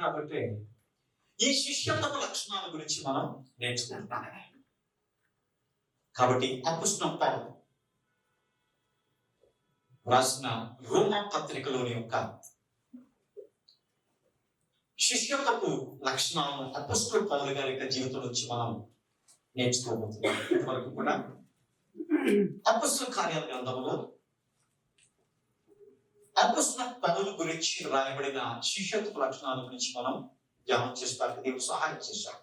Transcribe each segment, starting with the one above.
కాబట్టి ఈ శిష్యత్వ లక్షణాల గురించి మనం నేర్చుకుంటాం. కాబట్టి అపోస్తలుడైన పౌలు రాసిన రోమా పత్రికలోని యొక్క శిష్యత్వపు లక్షణాలను అపోస్తలుడైన పౌలు గారి యొక్క జీవితం నుంచి మనం నేర్చుకోబోతున్నాం. ఇప్పటివరకు కూడా అపోస్తలుల కార్యాల గ్రంథంలో అపోస్తలుడైన పౌలు గురించి రాయబడిన శిష్యత్వపు లక్షణాల గురించి మనం ధ్యానం చేస్తానికి దేవుడు సహాయం చేశాడు.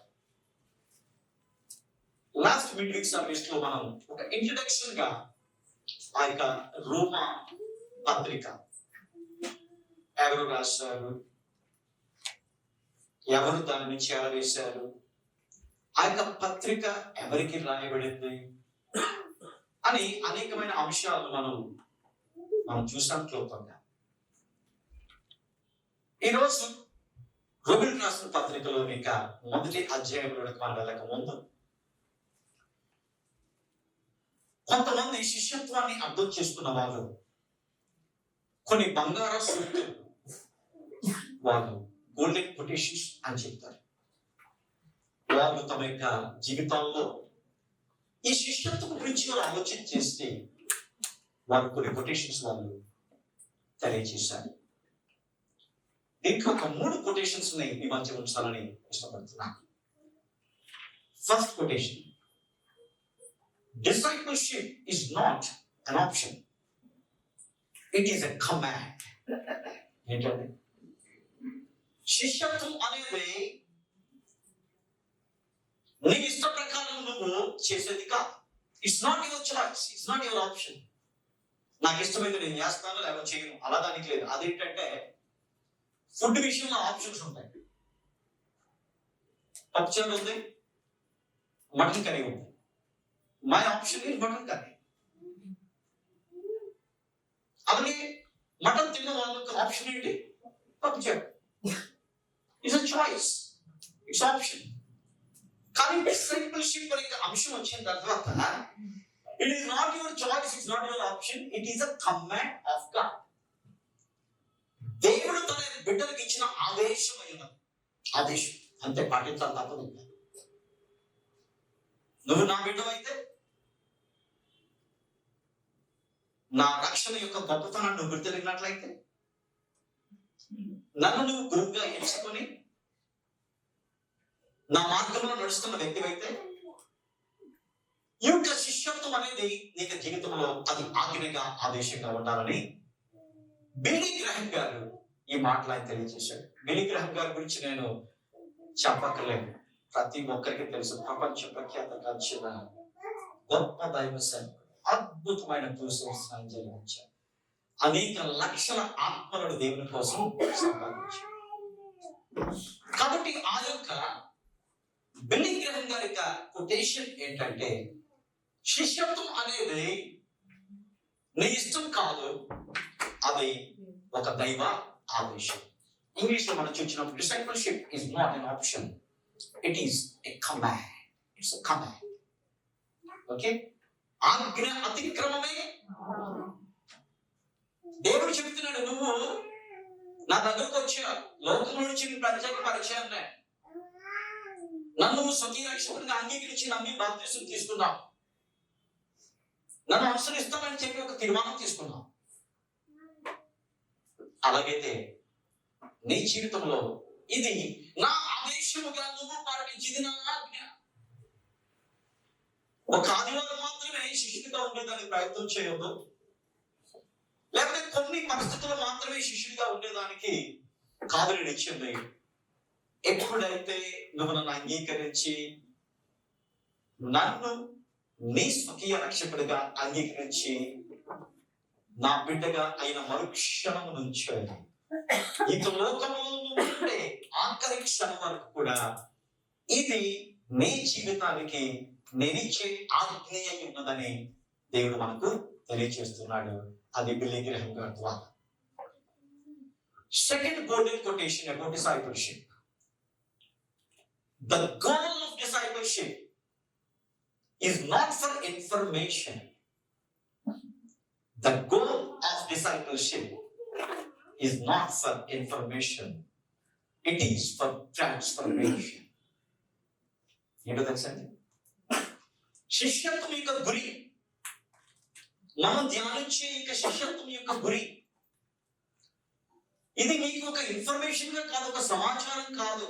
లాస్ట్ మిడ్ వీక్ సర్వీస్ లో మనం ఒక ఇంట్రడక్షన్ గా ఆ యొక్క రోమా పత్రిక ఎవరు రాశారు, ఎవరు దానిని చేరవేశారు, ఆ యొక్క పత్రిక ఎవరికి రాయబడింది అని అనేకమైన అంశాలను మనం చూసాం క్లుప్తంగా. ఈరోజు రోమిలకు రాసిన పత్రికలో ఇక మొదటి అధ్యాయంలోకి మనం వెళ్ళక ముందు కొంతమంది శిష్యత్వాన్ని అర్థం చేసుకున్న వాళ్ళు కొన్ని బంగారు సూక్తులు, వాళ్ళు గోల్డెన్ కొటేషన్స్ అని చెప్తారు. వాళ్ళు తమ యొక్క జీవితాల్లో ఈ శిష్యత్వం గురించి వాళ్ళు ఆలోచన చేస్తే వారు కొన్ని కొటేషన్స్ వాళ్ళు తెలియజేశారు. దీంట్లో ఒక 3 కొటేషన్స్ ని మీ మధ్య ఉంచాలని ఇష్టపడుతున్నాను. First quotation, discipleship is not an option, it is a command. ఏంటంటే శిష్యత్వం అనేది నీ ఇష్ట ప్రకారం నువ్వు చేసేది కాదు. It's not your choice, it's not your option. నాకు ఇష్టమైతే నేను చేస్తాను లేకపోతే చేయను, అలా దానికి లేదు. అదేంటంటే ఫుడ్ విషయంలో ఆప్షన్స్ ఉంటాయి. పప్పుచారు ఉంది, మటన్ కర్రీ ఉంది. My option is mutton curry. అలాగే మటన్ తిన్న వాళ్ళకి ఆప్షన్ ఏంటి? పప్పుచారు. It's a choice, it's option. కానీ డిసైపుల్షిప్ అనే అంశం వచ్చిన తర్వాత it is not your choice, it's not your option, it is a command of God. దేవుడు తన బిడ్డలకు ఇచ్చిన ఆదేశం అయినది. ఆదేశం అంతే, పాటించాలి తప్పదు. నువ్వు నా బిడ్డవైతే నా రక్షణ యొక్క గొప్పతనాన్ని నువ్వు గుర్తిరిగినట్లయితే, నన్ను నువ్వు గురువుగా ఎంచుకొని నా మార్గంలో నడుస్తున్న వ్యక్తివైతే, ఈ యొక్క శిష్యత్వం అనేది నీకు జీవితంలో అది ఆజ్ఞగా ఆదేశంగా ఉండాలని బిల్లీ గ్రహం గారు ఈ మాటలు ఆయన తెలియజేశాడు. బిల్లీ గ్రహం గారి గురించి నేను చెప్పక్కర్లేదు, ప్రతి ఒక్కరికి తెలుసు. ప్రపంచ ప్రఖ్యాత కాల్చిన గొప్ప దైవ సేవకుడు, అద్భుతమైన క్రూసేవలు జరిగించారు. అనేక లక్షల ఆత్మలను దేవుని కోసం సంపాదించారు. కాబట్టి ఆ యొక్క బిల్లీ గ్రహం గారి యొక్క కొటేషన్ ఏంటంటే, శిష్యత్వం అనేది నీ ఇష్టం కాదు, అది ఒక దైవ ఆదేశం. ఇంగ్లీష్ లో మనం చూసినప్పుడు discipleship is not an option, it is a command. It's a command. Okay, ఆజ్ఞ అతిక్రమమే. దేవుడు చెప్తున్నాడు, నువ్వు నా దగ్గరకు వచ్చా, లోకం నుంచి నేను ప్రత్యేక పరిచయాన్ని, నన్ను స్వకీయ రక్షకుడిగా అంగీకరించి నమ్మి బాప్తిసం తీసుకున్నావు, నన్ను అనుసరిస్తామని చెప్పి ఒక తీర్మానం తీసుకున్నావు. అలాగైతే నీ జీవితంలో ఇది నా ఆదేశముగా నువ్వు పాటించింది నా ఆజ్ఞ. ఒక ఆదివారం మాత్రమే శిష్యుడిగా ఉండేదానికి ప్రయత్నం చేయొద్దు, లేకపోతే కొన్ని పరిస్థితులు మాత్రమే శిష్యుడిగా ఉండేదానికి కాదు ఇచ్చింది. ఎప్పుడైతే నువ్వు నన్ను అంగీకరించి నన్ను నీ స్వకీయ రక్షకుడిగా అంగీకరించి నా బిడ్డగా అయిన మరుక్షణం నుంచి ఇక లోకంలో ఉండే ఆఖరి క్షణం వరకు కూడా ఇది నీ జీవితానికి నేనిచ్చే ఆజ్ఞ ఉన్నదని దేవుడు మనకు తెలియజేస్తున్నాడు. అది బిల్లీ గ్రహం గారి ద్వారా. Second golden quotation about discipleship. The goal of discipleship is not for information. The goal of discipleship is not for information. It is for transformation. ఏంటో తెలుసా అండి, శిష్యత్వం యొక్క గురి, మనం ధ్యానించే యొక్క శిష్యత్వం యొక్క గురి, ఇది మీకు ఒక ఇన్ఫర్మేషన్ గా కాదు, ఒక సమాచారం కాదు.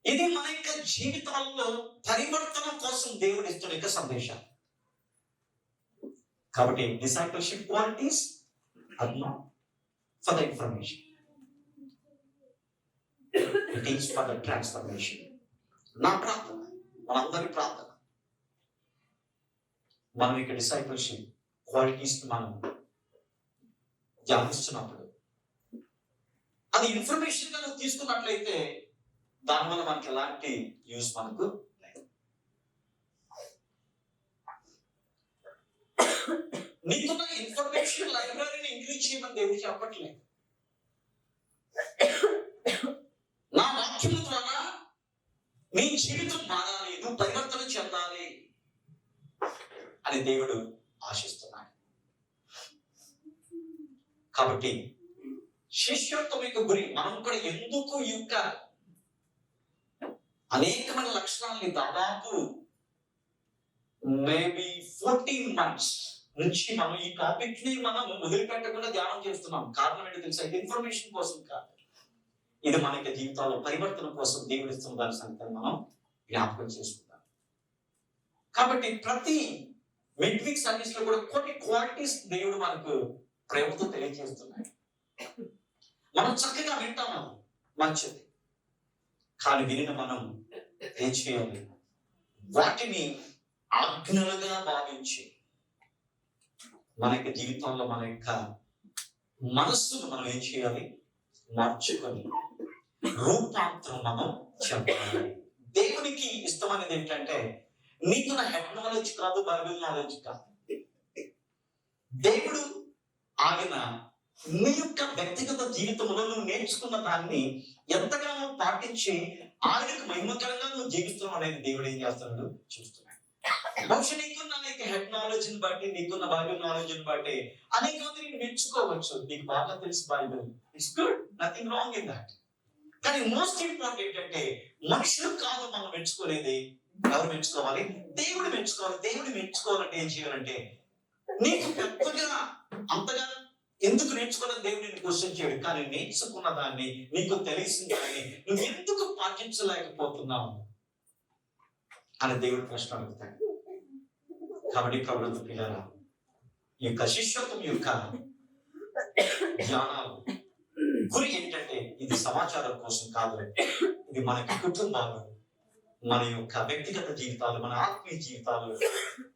ఇది మన యొక్క జీవితాల్లో పరివర్తన కోసం దేవుడు ఇస్తున్న యొక్క సందేశం. కాబట్టి discipleship qualities are not for the information, it is for the transformation. నా ప్రార్థన, మనందరి ప్రార్థన, మనం యొక్క డిసైపుల్షిప్ క్వాలిటీస్ మనం ధ్యానిస్తున్నప్పుడు అది ఇన్ఫర్మేషన్ గా నువ్వు తీసుకున్నట్లయితే దానివల్ల మనకి ఎలాంటి యూస్ మనకు లేదు. నీకున్న ఇన్ఫర్మేషన్ లైబ్రరీని ఇంక్రీజ్ చేయమని దేవుడు చెప్పట్లేదు. నా వాక్యం ద్వారా నీ జీవితం మారాలి, నువ్వు పరివర్తన చెందాలి అని దేవుడు ఆశిస్తున్నాడు. కాబట్టి శిష్యత్వం యొక్క గురి, మనం కూడా ఎందుకు ఈ యొక్క అనేకమైన లక్షణాలని దాదాపు మేబీ 14 months నుంచి మనం ఈ టాపిక్ ని మనం వదిలిపెట్టకుండా ధ్యానం చేస్తున్నాం. కారణం ఏంటో తెలుసా? ఇది ఇన్ఫర్మేషన్ కోసం కాదు, ఇది మన యొక్క జీవితాల్లో పరివర్తన కోసం దేవుడు ఇస్తున్న దాని సంగతి మనం జ్ఞాపకం చేసుకుంటాం. కాబట్టి ప్రతి మిడ్ వీక్ సర్వీస్ లో కూడా కొన్ని క్వాలిటీస్ దేవుడు మనకు ప్రేమతో తెలియజేస్తున్నాడు. మనం చక్కగా వింటాము, మంచిది. కానీ వినిన మనం ఏం చేయాలి? వాటిని ఆజ్ఞలుగా భావించి మన యొక్క జీవితంలో మన యొక్క మనస్సును మనం ఏం చేయాలి? మార్చుకొని రూపాంతరం మనం చెప్పాలి. దేవునికి ఇష్టమైనది ఏంటంటే నీకు నా హెడ్ నాలెడ్జ్ కాదు, బైబిల్ నాలెడ్జ్ కాదు. దేవుడు ఆయన నీ యొక్క వ్యక్తిగత జీవితంలో నువ్వు నేర్చుకున్న దాన్ని ఎంతగానో పాటించి ఆయనకు మహిమకరంగా నువ్వు జీవిస్తున్నావు అనేది దేవుడు ఏం చేస్తున్నాడు చూస్తున్నాడు. బహుశా నీకున్న అనేక హెడ్ నాలెడ్జ్ ని బట్టి, నీకున్న బైబిల్ నాలెడ్జ్ ని బట్టి అనేక మంది నేను మెచ్చుకోవచ్చు. నీకు బాగా తెలుసు Bible, it's good, nothing wrong in that. కానీ మోస్ట్ ఇంపార్టెంట్ ఏంటంటే మనుషులు కాదు మనం మెచ్చుకునేది. ఎవరు మెచ్చుకోవాలి? దేవుడు మెచ్చుకోవాలి. దేవుడు మెచ్చుకోవాలంటే ఏం చేయాలంటే నీకు పెద్దగా అంతగా ఎందుకు నేర్చుకోవాలని దేవుడు నేను క్వశ్చన్ చేయడు. కానీ నేర్చుకున్న దాన్ని, నీకు తెలిసిన దాన్ని నువ్వు ఎందుకు పాటించలేకపోతున్నావు అని దేవుడు ప్రశ్న అడుగుతాడు. కాబట్టి ప్రభుత్వ పిల్లల ఈ యొక్క శిష్యత్వం యొక్క జ్ఞానాలు గురి ఏంటంటే ఇది సమాచారం కోసం కాదు, ఇది మన కుటుంబాలు, మన యొక్క వ్యక్తిగత జీవితాలు, మన ఆత్మీయ జీవితాలు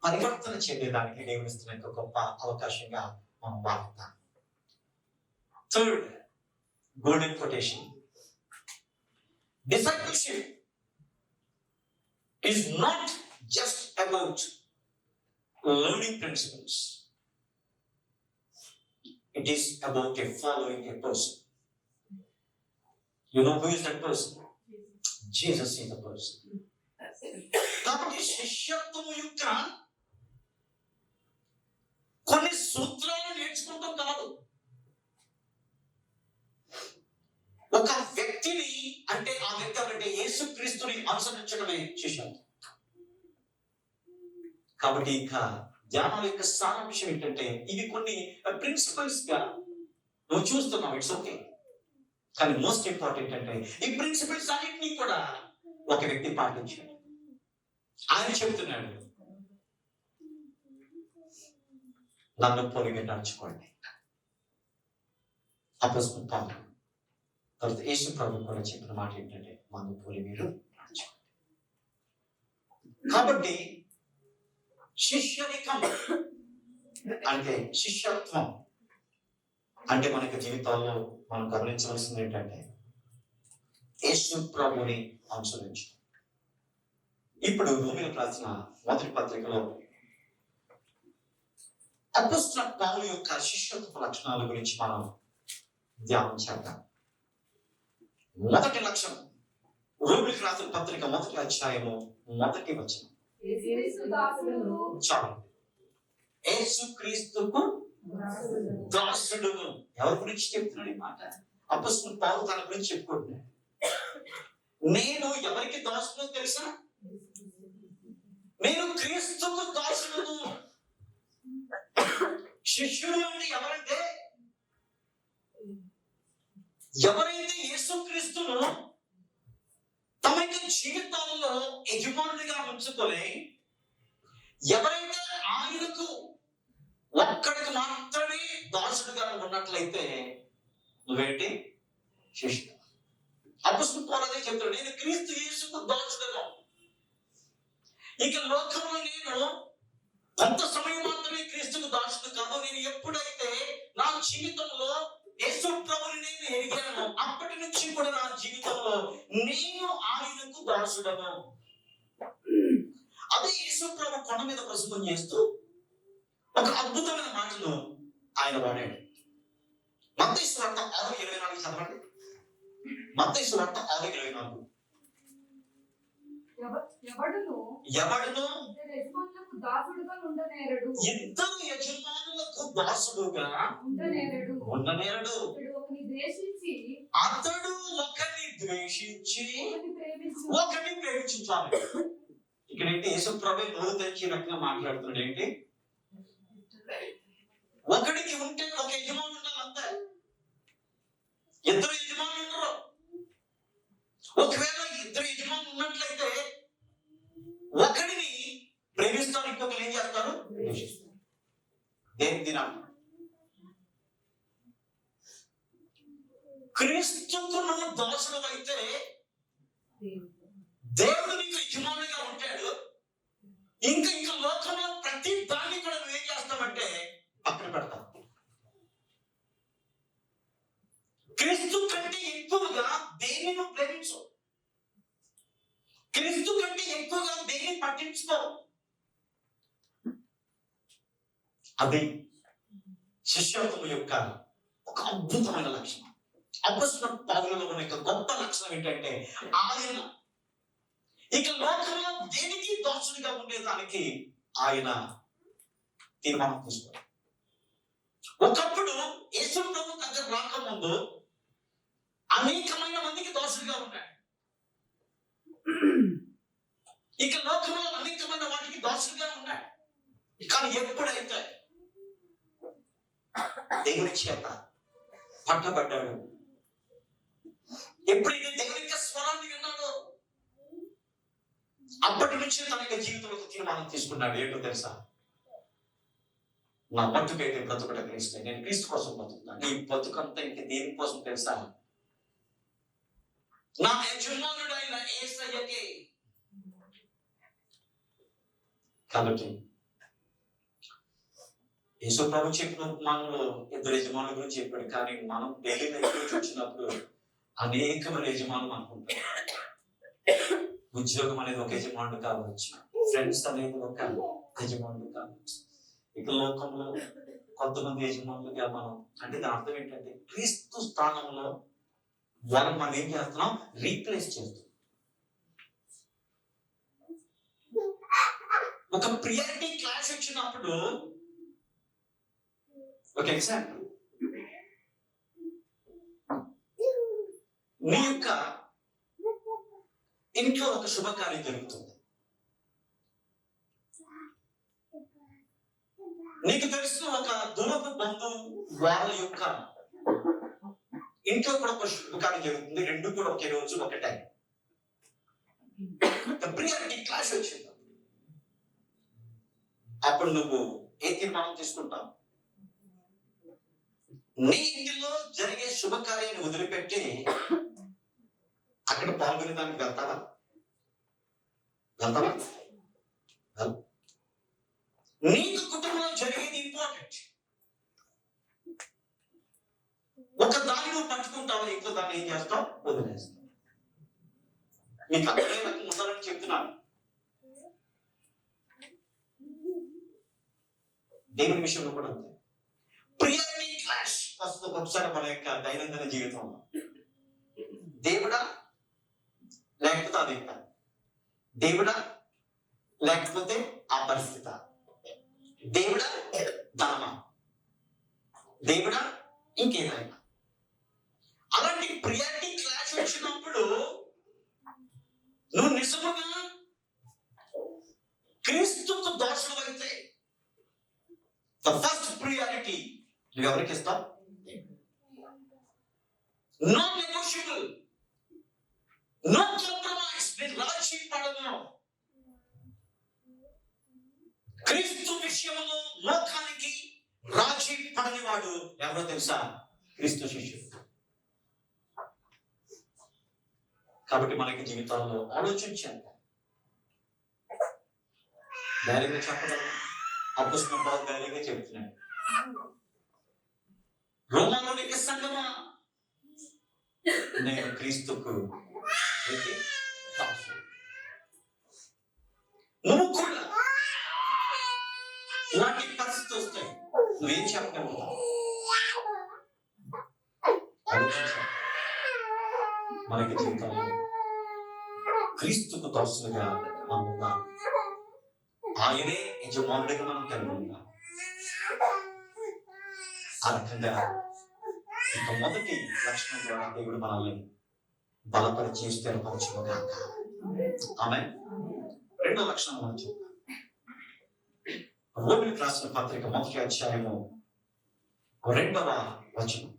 పరివర్తన చెందేదానికి దేవుడు ఇస్తున్న గొప్ప అవకాశంగా మనం భావిస్తాం. Third golden quotation, discipleship is not just about learning principles. It is about following a person. You know who is that person? Jesus is the person. కాబట్టి శిష్యత్వం యొక్క కొన్ని సూత్రాలు నేర్చుకుంటాం కాదు, ఒక వ్యక్తిని, అంటే ఆ వ్యక్తి ఎవరంటే యేసుక్రీస్తుని అనుసరించడమే శిష్యత్వం. కాబట్టి ఇక ధ్యానాల యొక్క సారాంశం ఏంటంటే ఇవి కొన్ని ప్రిన్సిపల్స్ గా నువ్వు చూస్తున్నావు, ఇట్స్ ఓకే. కానీ మోస్ట్ ఇంపార్టెంట్ అంటే ఈ ప్రిన్సిపల్స్ అన్నింటినీ కూడా ఒక వ్యక్తి పాటించాడు. ఆయన చెబుతున్నాడు, నన్ను పోలి మీరు నడుచుకోండి. అపోస్తలుడు పౌలు తర్వాత యేసు ప్రభువు కూడా చెప్పిన మాట ఏంటంటే నన్ను పోలి మీరు నడుచుకోండి. కాబట్టి శిష్యరికం అంటే శిష్యత్వం అంటే మనకి జీవితాల్లో మనం గమనించవలసింది ఏంటంటే యేసు ప్రభువుని అనుసరించు. ఇప్పుడు రోమీయులకు రాసిన మొదటి పత్రికలో అపోస్తలుడు పౌలు యొక్క శిష్యత్వ లక్షణాల గురించి మనం ధ్యానం చేద్దాం. మొదటి లక్షణం, రోమీయులకు రాసిన పత్రిక 1వ అధ్యాయము 1వ వచనం. చాలు, యేసుక్రీస్తుకు దాసుడును. ఎవరి గురించి చెప్తున్నాడు ఈ మాట? అపొస్తలుడు పౌలు తన గురించి చెప్పుకుంటున్నాడు. నేను ఎవరికి దాసునో తెలుసా? నేను క్రీస్తుకు దాసులను. శిష్యుడు అంటే ఎవరంటే ఎవరైతే యేసుక్రీస్తును తమ యొక్క జీవితాల్లో యజమానుడిగా ఉంచుకొని, ఎవరైతే ఆయనకు ఒక్కడికి మాత్రమే దాసుడుగా ఉన్నట్లయితే నువ్వేంటి? శిష్యుడు. అపొస్తలుడు పౌలు అదే చెప్తాడు, నేను క్రీస్తు యేసుకు దాసుడుగా. ఇక లోకంలో నేను కొంత సమయం మాత్రమే క్రీస్తుకు దాసుడు కాదు. నేను ఎప్పుడైతే నా జీవితంలో యేసు ప్రభుని నేను ఎరిగాను, అప్పటి నుంచి కూడా నా జీవితంలో నేను ఆయనకు దాసుడను. అదే యేసు ప్రభు కొండ మీద ప్రసంగం చేస్తూ ఒక అద్భుతమైన మాటను ఆయన వాడాడు. మత్తయి సువార్త 6:24 చదవండి. మత్తయి సువార్త 6:24. ఎవడును ఇద్దరు యజమానులకు దాసుడుగా ఉండనేరడు. అతడు ఒకరిని ద్వేషించి ఒకరిని ప్రేమించాలి. ఇక్కడేంటి? యేసు ప్రభు నోరు తెరిచి రకంగా మాట్లాడుతున్నాడు. ఏంటి? ఒకడికి ఉంటే ఒక యజమాని ఉండాలి అంతే. ఇద్దరు యజమానులు ఉండరు. ఒకవేళ ఇద్దరు యజమానులు ఉన్నట్లయితే ఒకడిని ప్రేమిస్తారు, ఇంకొకరు ఏం చేస్తారు? దేని దినాన్ని క్రీస్తుకు నువ్వు దాసుడు అయితే దేవుడు నీకు యజమానుడిగా ఉంటాడు. ఇంకా లోకంలో ప్రతి దాన్ని కూడా నువ్వేం చేస్తావంటే పక్కన పెడతావు. క్రీస్తు కంటే ఎక్కువగా దేన్ని నువ్వు ప్రేమించు, క్రీస్తు కంటే ఎక్కువగా దేన్ని పట్టించుకో. అది శిష్యత్వం యొక్క ఒక అద్భుతమైన లక్షణం. అపొస్తలుడు పౌలులో ఉన్న యొక్క గొప్ప లక్షణం ఏంటంటే ఆయన ఇక లోకంలో దేనికి దాసుడిగా ఉండేదానికి ఆయన తీర్మానం తీసుకున్నాడు. ఒకప్పుడు యేసు ప్రభు దగ్గర రాకముందు అనేకమైన మందికి దాసుడిగా ఉన్నాడు. ఇక లోకంలో అనేకమైన వాటికి దాసుడిగా ఉన్నాడు. కానీ ఎప్పుడైతే దేవుని చేత పట్టబడ్డాడు, ఎప్పుడైతే దేవుని యొక్క స్వరాన్ని విన్నాడో, అప్పటి నుంచి తన యొక్క జీవితంలో తీర్మానం తీసుకున్నాడు. ఏంటో తెలుసా? నా బతుకైతే బ్రతుకట క్రీస్తు, నేను క్రీస్తు కోసం బతుకుతాను. ఈ బతుకంతా ఇంక దేని కోసం తెలుసా? నా యజమానుడైన యేసయ్యకే. కాబట్టి యేసు ప్రభు చెప్పిన ఉపమానంలో ఇద్దరు యజమానుల గురించి చెప్పాడు. కానీ మనం డైలీ లైఫ్ నుంచి వచ్చినప్పుడు అనేకమైన యజమానులు అనుకుంటాం. ఉద్యోగం అనేది ఒక యజమానుడు కావచ్చు, ఫ్రెండ్స్ అనేది ఒక యజమానుడు కావచ్చు. ఇక లోకంలో కొంతమంది యజమానులుగా మనం, అంటే దాని అర్థం ఏంటంటే క్రీస్తు స్థానంలో వాళ్ళని మనం ఏం చేస్తున్నాం? రీప్లేస్ చేస్తున్నాం. ఒక ప్రియారిటీ క్లాస్ వచ్చినప్పుడు, ఒక ఎగ్జాంపుల్, నీ యొక్క ఇంట్లో ఒక శుభకార్యం జరుగుతుంది. నీకు తెలిసిన ఒక దూరపు బంధువు వాళ్ళ యొక్క ఇంట్లో కూడా ఒక శుభకార్యం జరుగుతుంది. రెండు కూడా ఒకే రోజు ఒక టైం. ప్రియారిటీ క్లాస్ వచ్చింది. అప్పుడు నువ్వు ఏ తీర్మానం తీసుకుంటావు? నీ ఇంటిలో జరిగే శుభకార్యాన్ని వదిలిపెట్టి అక్కడ పాల్గొనేదానికి వెళ్తావా? నీకు కుటుంబంలో జరిగేది ఇంపార్టెంట్. ఒక దాన్ని నువ్వు పట్టుకుంటావు, ఇంకో దాన్ని ఏం చేస్తావు? వదిలేస్తావు. మీకు అర్థమైన ఉండాలని చెప్తున్నాను. దేవుని విషయంలో కూడా అంతే. ప్రియారిటీ క్లాష్ వస్తుంది ఒకసారి మన యొక్క దైనందిన జీవితంలో. దేవుడా లేకపోతే అది, దేవుడా లేకపోతే ఆ పరిస్థితి, దేవుడా ధనమా, దేవుడా ఇంకేదైనా. ప్రియారిటీ క్లాష్ వచ్చినప్పుడు నువ్వు నిజముగా క్రీస్తుకు దోషం అయితే ద ఫస్ట్ ప్రియారిటీ నువ్వు ఎవరికి ఇస్తావు? No negotiable, no compromise. నేను రాజీ పడను. క్రీస్తు విషయంలో లోకానికి రాజీ పడని వాడు ఎవరో తెలుసా? క్రీస్తు శిష్యుడు. కాబట్టి మనకి జీవితాల్లో ఆలోచించాలి. ధైర్యంగా చెప్పగలం. అపొస్తలుల పౌలు ధైర్యంగా చెబుతున్నాడు, రోమాలోనికి సంగమా, నేను క్రీస్తుకు నువ్వు కూడా ఇలాంటి పరిస్థితి వస్తాయి. నువ్వేం చెప్పగలుగుతావు? మనకి జీవితంలో క్రీస్తుకు దాసులుగా మనం ఉన్నాం. ఆయనే యజమానుడిగా మనం కలిగి ఉన్నాం. ఆ రకంగా ఇక మొదటి లక్షణం ద్వారా దేవుడు మనల్ని బలపరిచి స్థిరపరచుగాక. ఆమె రెండో లక్షణం మనం చూద్దాం. రోమిలకు రాసిన పత్రిక 1వ అధ్యాయము 2వ వచనం.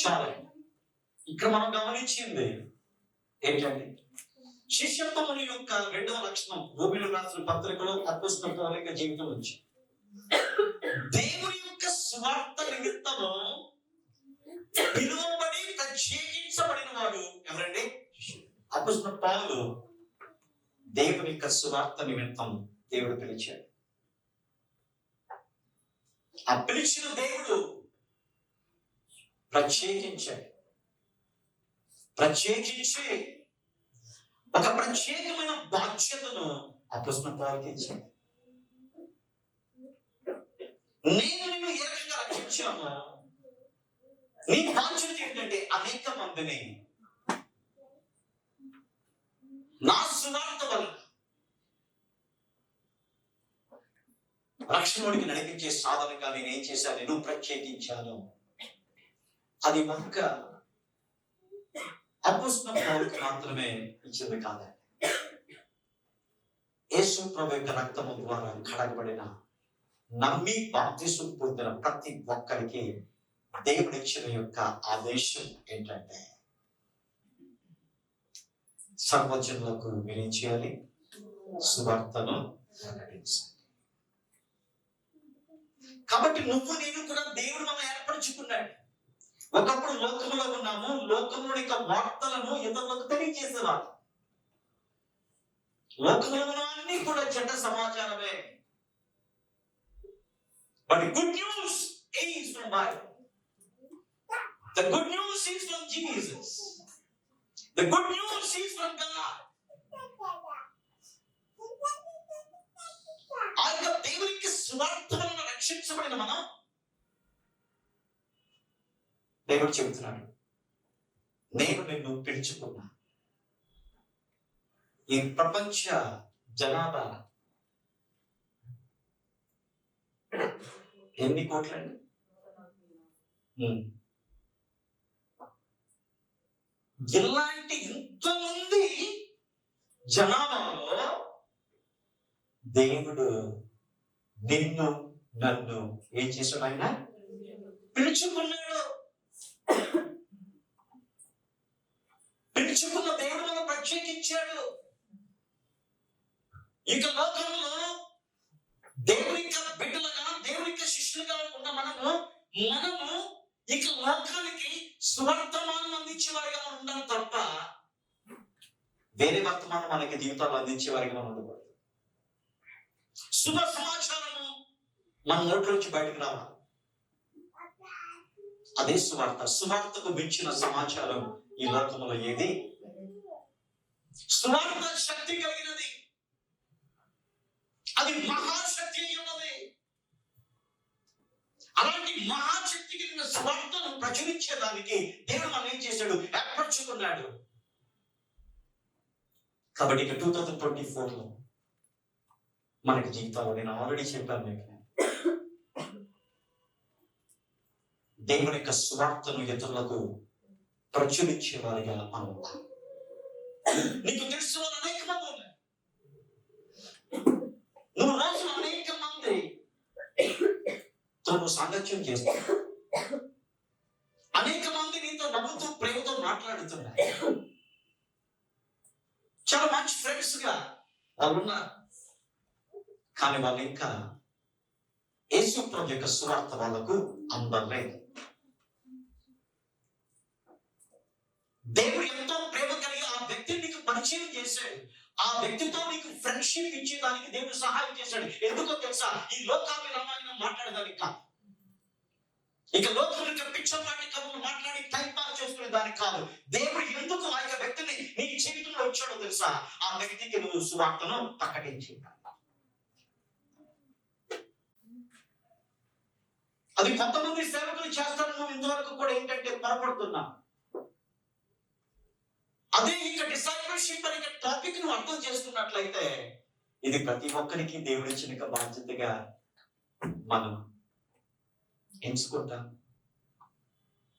చాలా ఇక్కడ మనం గమనించింది ఏంటంటే శిష్యత్వముని యొక్క రెండవ లక్షణం రోమిలకు రాసిన పత్రికలో అపొస్తలుల పౌలు యొక్క జీవితం నుంచి దేవుని యొక్క స్వార్థ నిమిత్తము పిలువబడి ప్రత్యేకించబడిన వాడు ఎవరండి? అపొస్తలుల పౌలు. దేవుని యొక్క స్వార్థ నిమిత్తం దేవుడు పిలిచాడు. ఆ పిలిచిన దేవుడు ప్రత్యేకించాడు. ప్రత్యేకించి ఒక ప్రత్యేకమైన బాధ్యతను అపొస్తలుల పౌలుకి ఇచ్చాడు. నేను నిన్ను ఏ రకంగా రక్షించాను, నీ బాధ్యత ఏంటంటే అనేక మందిని నా సువార్త వల్ల రక్షణలోనికి నడిపించే సాధనగా నేనేం చేశాను? నేను ప్రత్యేకించాను. అది ఒక్క అపొస్తలుల పౌలుకి మాత్రమే ఇచ్చింది కాదండి. యేసు ప్రభు యొక్క రక్తము ద్వారా కడగబడిన, నమ్మి బాప్తిసం పొందిన ప్రతి ఒక్కరికి దేవుడిచ్చిన యొక్క ఆదేశం ఏంటంటే సర్వజనులకు వినించాలి, సువార్తను ప్రకటించాలి. కాబట్టి నువ్వు నేను కూడా దేవుడు మనం ఏర్పరచుకున్నాడు. ఒకప్పుడు లోకంలో ఉన్నాము, లోకంలో యొక్క వార్తలను ఇతరులకు తెలియజేసేవాడు. లోకంలో ఉన్న అన్ని కూడా చెడ్డ సమాచారమే. But good news is from Bible. The good news is from Jesus. The good news is from God. ఆ యొక్క దేవునికి స్వార్థలను రక్షించబడిన మనం, దేవుడు చెబుతున్నాడు, నేను నిన్ను పిలుచుకున్నా. ఈ ప్రపంచ జనాభా ఎన్ని కోట్లండి? ఇలాంటి ఇంతమంది జనాభాలో దేవుడు నిన్ను నన్ను ఏం చేశాడు? ఆయన పిలుచుకున్నాడు. పిలుచుకున్న దేవుడు మనం ప్రత్యేకించాడు. ఇక లోకంలో దేవుని బిడ్డలుగా, దేవుని శిష్యులుగా ఉన్న మనము ఇక లోకానికి సువర్తమానం అందించేవారిగా మనం ఉండాలి తప్ప వేరే వర్తమానం మనకి జీవితాలు అందించేవారిగా మనం ఉండకూడదు. శుభ సమాచారము మన నోట్లోంచి బయటకు రావాలి. అదే సువార్త. సువార్తకు మించిన సమాచారం ఈ లోకంలో ఏది? సువార్త శక్తి కలిగినది, అది మహాశక్తి ఉన్నది. అలాంటి మహాశక్తి కలిగిన సువార్తను ప్రచురించేదానికి దేవుడు మనం ఏం చేశాడు? ఏర్పరచుకున్నాడు. కాబట్టి ఇక 2024లో మనకి జీవితాల్లో, నేను ఆల్రెడీ చెప్పాను మీకు, దేవుని యొక్క సువార్తను ఇతరులకు ప్రచురించే వారిగా మనం ఉంటాం. నీకు తెలిసిన వాళ్ళు అనేక మంది ఉన్నారు. నువ్వు రోజులు అనేక మంది నువ్వు సాంగత్యం చేస్తావు. అనేక మంది నీతో నవ్వుతూ ప్రేమతో మాట్లాడుతున్నారు. చాలా మంచి ఫ్రెండ్స్ గా వాళ్ళు ఉన్నారు. కానీ వాళ్ళు ఇంకా యేసు ప్రభు యొక్క సువార్త వాళ్ళకు అందలేదు. దేవుడు ఎంతో ప్రేమ కలిగి ఆ వ్యక్తిని నీకు పరిచయం చేశాడు. ఆ వ్యక్తితో నీకు ఫ్రెండ్షిప్ ఇచ్చేదానికి దేవుడు సహాయం చేశాడు. ఎందుకో తెలుసా? ఈ లోకాన్ని రామాయణం మాట్లాడేదానికి కాదు, ఇక లోకం యొక్క పిచ్చపాటి కబుర్లు మాట్లాడి టైం పాస్ చేసుకునే దానికి కాదు. దేవుడు ఎందుకు ఆ యొక్క వ్యక్తిని నీ జీవితంలో వచ్చాడో తెలుసా? ఆ వ్యక్తికి నువ్వు సువార్తను ప్రకటించి, అది కొంతమంది సేవకులు చేస్తారు. నువ్వు ఇంతవరకు కూడా ఏంటంటే పొరపడుతున్నా. అదే ఇక డిసైపుల్షిప్ అనే టాపిక్ నువ్వు అర్థం చేసుకున్నట్లయితే ఇది ప్రతి ఒక్కరికి దేవుడు ఇచ్చిన బాధ్యతగా మనం ఎంచుకుంటాం.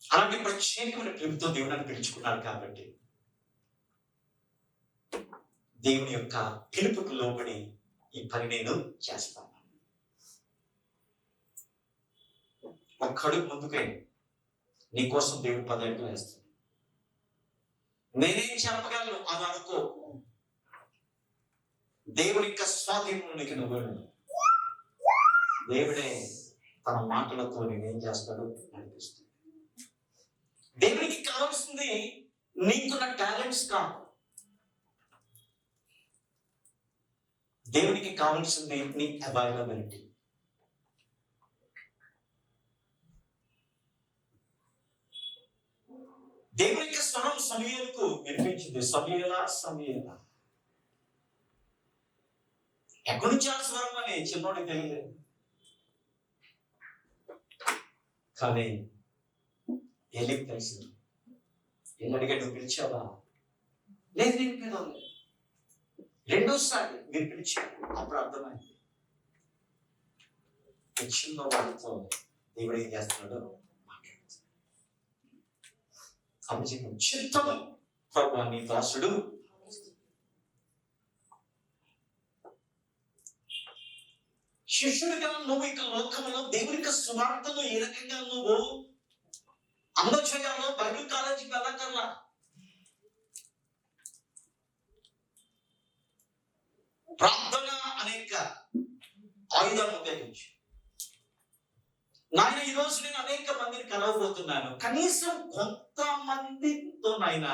అలాంటి ప్రత్యేకమైన ప్రేమతో దేవుడిని పిలుచుకున్నాడు. కాబట్టి దేవుని యొక్క పిలుపుకు లోబడి ఈ పని నేను చేస్తాను. ఒక్కడుగు ముందుకై నీకోసం దేవుడు 10 అడుగులు వేస్తాడు. నేనేం చెప్పగలను అని అనుకో. దేవుని యొక్క స్వాధీనంలో నీకు నువ్వు దేవుడే తన మాటలతో నేనేం చేస్తాడో అనిపిస్తుంది. దేవునికి కావాల్సింది నీకున్న టాలెంట్స్ కాదు. దేవునికి కావాల్సింది నీ అవైలబిలిటీ. దేవుని యొక్క స్వరం సమూయేలుకు వినిపించింది. సమూయేలా ఎక్కడి నుంచి ఆ స్వరం అని చిన్నోడికి తెలియదు. కానీ ఏలికి తెలిసింది. ఏం అడిగాడు? నువ్వు పిలిచావా? లేదు, నేను పిలవలేదు. రెండోసారి మీరు పిలిచారు. అప్పుడు అర్థమైంది చిన్న వాళ్ళతో దేవుడు ఏం చేస్తున్నాడో మాట్లాడుతున్నాడు. అప్పుడు చిత్తము ప్రభువా నీ దాసుడు. శిష్యుడిగా నువ్వు ఇక లోకంలో దేవుని యొక్క సువార్తను ఏ రకంగా నువ్వు అందచేయాలో బైబిల్ కాలేజీకి వెళ్ళకల్లా ప్రార్థన అనేక ఆయుధాలను ఉపయోగించి నాయన ఈరోజు నేను అనేక మందిని కలవబోతున్నాను. కనీసం కొంతమందితో నాయన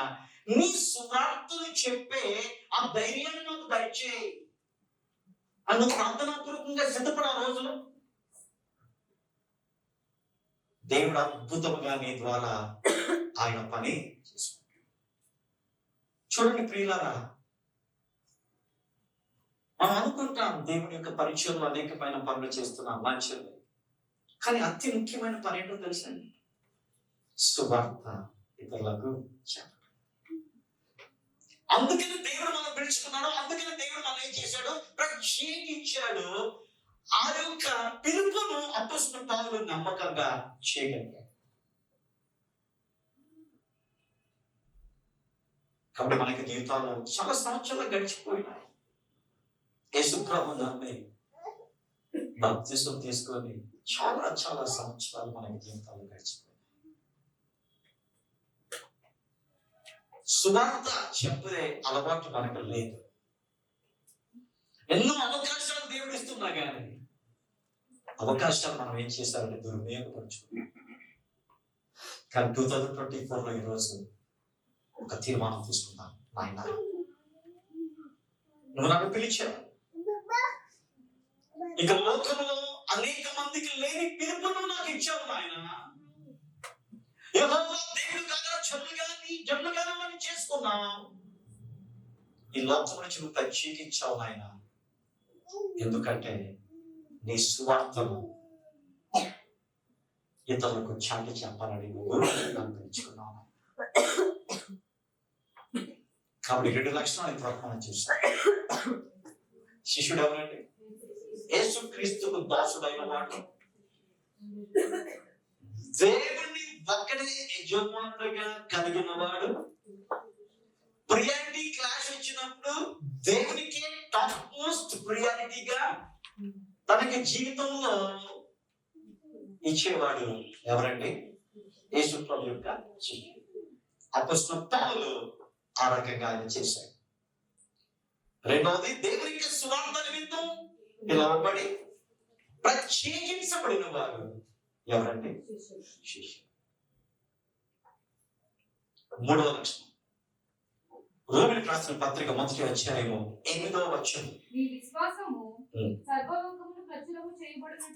నీ సువార్తను చెప్పే ఆ ధైర్యాన్ని నాకు దయచేయి అని ప్రార్థనాపూర్వకంగా సిద్ధపడే రోజులు దేవుడు అద్భుతంగా నీ ద్వారా ఆయన పని చేసుకుంటాడు. చూడండి ప్రియులారా, మనం అనుకుంటాం దేవుని యొక్క పరిచయంలో అనేకమైన పనులు చేస్తున్నాం, మంచిది. కానీ అతి ముఖ్యమైన పని ఏంటో తెలుసండి? సువార్త ఇతరులకు చెప్పడం. అందుకని దేవుడు మనం పిలుచుకున్నాడు. అందుకని దేవుడు మనం ఏం చేశాడు? ప్రత్యేకించాడు. ఆ యొక్క పిలుపును అపొస్తలుడు పౌలు నమ్మకంగా చేయగలిగాడు. కాబట్టి మనకి జీవితాలు చాలా సంవత్సరాలు గడిచిపోయినాయి. యేసు ప్రభువుని నమ్మి బాప్తిసం తీసుకొని చాలా చాలా సంవత్సరాలు మనకి జీవితాలు గడిచిపోయినాయి. సువార్త చెప్పే అలవాటు మనకు లేదు. ఎన్నో అవకాశాలు దేవుడు ఇస్తున్నా కానీ అవకాశాలు మనం ఏం చేశారంటే దుర్వినియోగపరుచుకున్నాం. కానీ 2024లో ఈరోజు ఒక తీర్మానం తీసుకుందాం. నాయన నువ్వు నన్ను పిలిచావు. ఇక లోకంలో అనేక మందికి లేని పిలుపును నాకు ఇచ్చావు నాయన. యెహోవా దేవుడు కాగా జన్మగానే మనం చేసుకున్నాం. ఈ లోకం నుంచి నువ్వు ప్రత్యేకించావు నాయన. ఎందుకంటే నీ సువార్తను ఇతరులకు చాటి చెప్పాలని నువ్వు నన్ను పిలుచుకున్నావు. కాబట్టి 2 లక్షణాలు ప్రమాణం చేశాడు. శిష్యుడు ఎవరండి? యేసుక్రీస్తుకు దాసుడైన వాడు, దేవుని ఒక్కడే యజమానుడిగా కలిగిన వాడు ప్రియారిటీ క్లాష్ వచ్చినప్పుడు దేవునికి టాప్ మోస్ట్ ప్రియారిటీగా తనకి జీవితంలో ఇచ్చేవాడు ఎవరండి? యేసు ప్రభు యొక్క శిష్యుడు. అపొస్తలుడు పౌలు ఆ రకంగా ఆయన చేశాడు. రెండవది, దేవునికి సువార్త నిమిత్తం పిలువబడి ప్రత్యేకించబడిన వారు ఎవరండి? శిష్యుడు. మూడవ లక్షణం, రోమిలకు రాసిన పత్రిక 1వ అధ్యాయము 8వ వచనం. మీ విశ్వాసము సర్వలోకమును ప్రచురము చేయబడినట్టు